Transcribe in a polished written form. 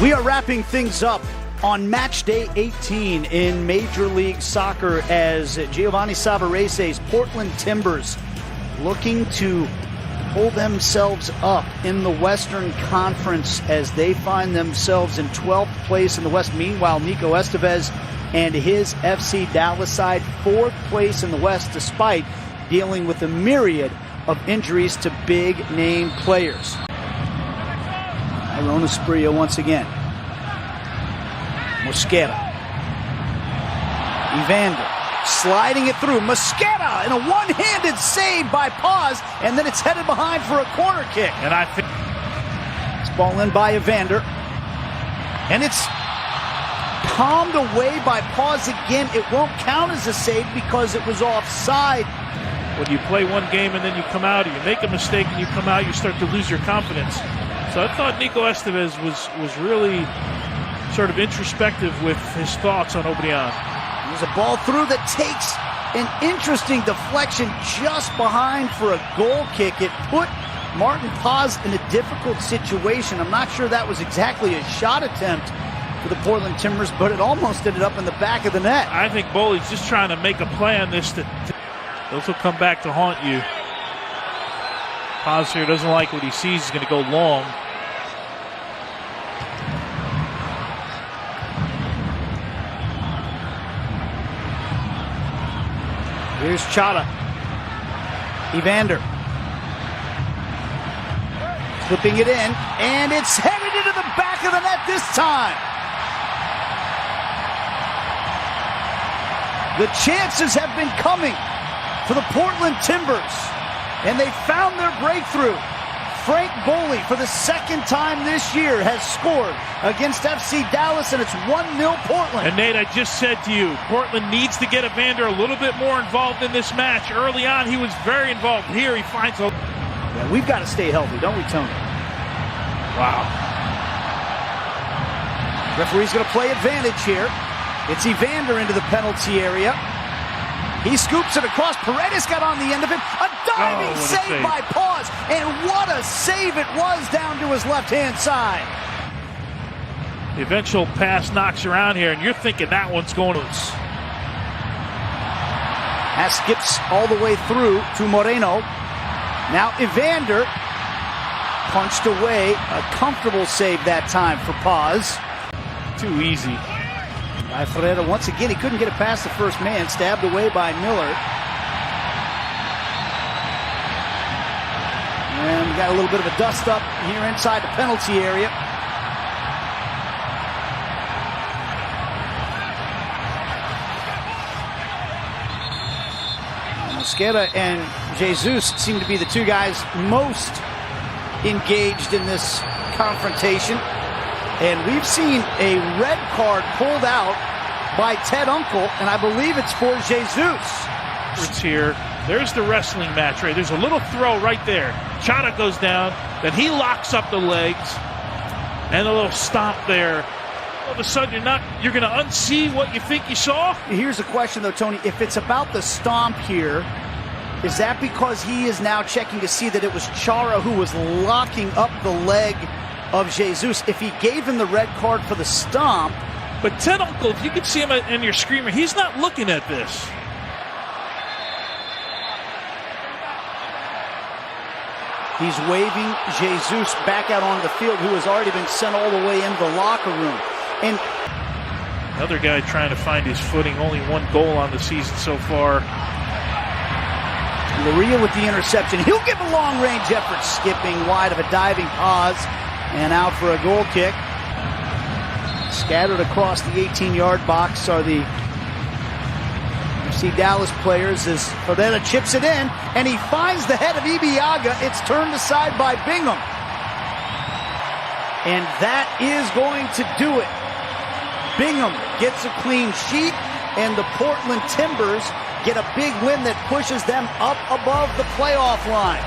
We are wrapping things up on match day 18 in Major League Soccer as Giovanni Savarese's Portland Timbers looking to pull themselves up in the Western Conference as they find themselves in 12th place in the West. Meanwhile, Nico Estevez and his FC Dallas side 4th place in the West despite dealing with a myriad of injuries to big-name players. Iron Espria once again. Mosquera. Evander sliding it through. Mosquera in a one-handed save by Paz, and then it's headed behind for a corner kick. And I think it's ball in by Evander. And it's palmed away by Paz again. It won't count as a save because it was offside. When you play one game and then you come out, or you make a mistake and you come out, you start to lose your confidence. So I thought Nico Estevez was really sort of introspective with his thoughts on Obrian. There's a ball through that takes an interesting deflection just behind for a goal kick. It put Martin Paz in a difficult situation. I'm not sure that was exactly a shot attempt for the Portland Timbers, but it almost ended up in the back of the net. I think Boli's just trying to make a play on this. Those will come back to haunt you. Paz here doesn't like what he sees. He's going to go long. Here's Chata. Evander. Flipping it in, and it's headed into the back of the net this time. The chances have been coming for the Portland Timbers, and they found their breakthrough. Franck Boli, for the second time this year, has scored against FC Dallas, and it's 1-0 Portland. And Nate, I just said to you, Portland needs to get Evander a little bit more involved in this match. Early on, he was very involved. Here, he finds a... Yeah, we've got to stay healthy, don't we, Tony? Wow. Referee's going to play advantage here. It's Evander into the penalty area. He scoops it across. Paredes got on the end of it. A diving save by Paz. And what a save it was down to his left-hand side. The eventual pass knocks around here, and you're thinking that one's going loose. That skips all the way through to Moreno. Now Evander punched away. A comfortable save that time for Paz. Too easy. By Ferreira once again, he couldn't get it past the first man, stabbed away by Miller. And we got a little bit of a dust up here inside the penalty area. Mosquera and Jesus seem to be the two guys most engaged in this confrontation. And we've seen a red card pulled out by Ted Unkel, and I believe it's for Jesus. It's here. There's the wrestling match, right? There's a little throw right there. Chata goes down, then he locks up the legs, and a little stomp there. All of a sudden, you're going to unsee what you think you saw? Here's the question, though, Tony. If it's about the stomp here, is that because he is now checking to see that it was Chara who was locking up the leg of Jesus? If he gave him the red card for the stomp. But Ted Unkel, if you can see him in your screamer, he's not looking at this. He's waving Jesus back out onto the field, who has already been sent all the way into the locker room. And another guy trying to find his footing, only one goal on the season so far. Loria with the interception. He'll give a long-range effort, skipping wide of a diving Paz. And out for a goal kick. Scattered across the 18-yard box are the FC Dallas players as Ferreira chips it in, and he finds the head of Ibiaga. It's turned aside by Bingham. And that is going to do it. Bingham gets a clean sheet, and the Portland Timbers get a big win that pushes them up above the playoff line.